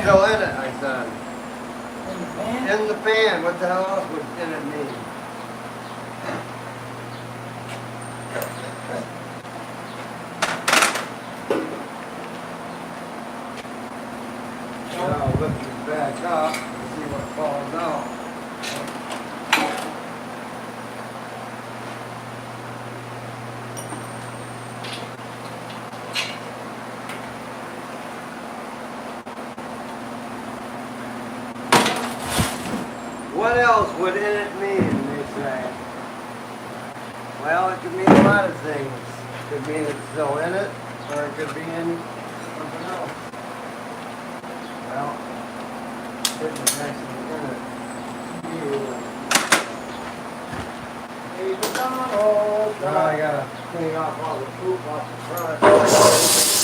still in it, I said. In the pan? In the pan, what the hell else would in it mean? Now lift it back up and see what falls out. What else would in it mean, they say? Well, it could mean a lot of things. It could mean it's still in it, or it could be in something else. Well, putting it actually in it. Hey, McDonald's! Now I gotta clean off all the poop off the front.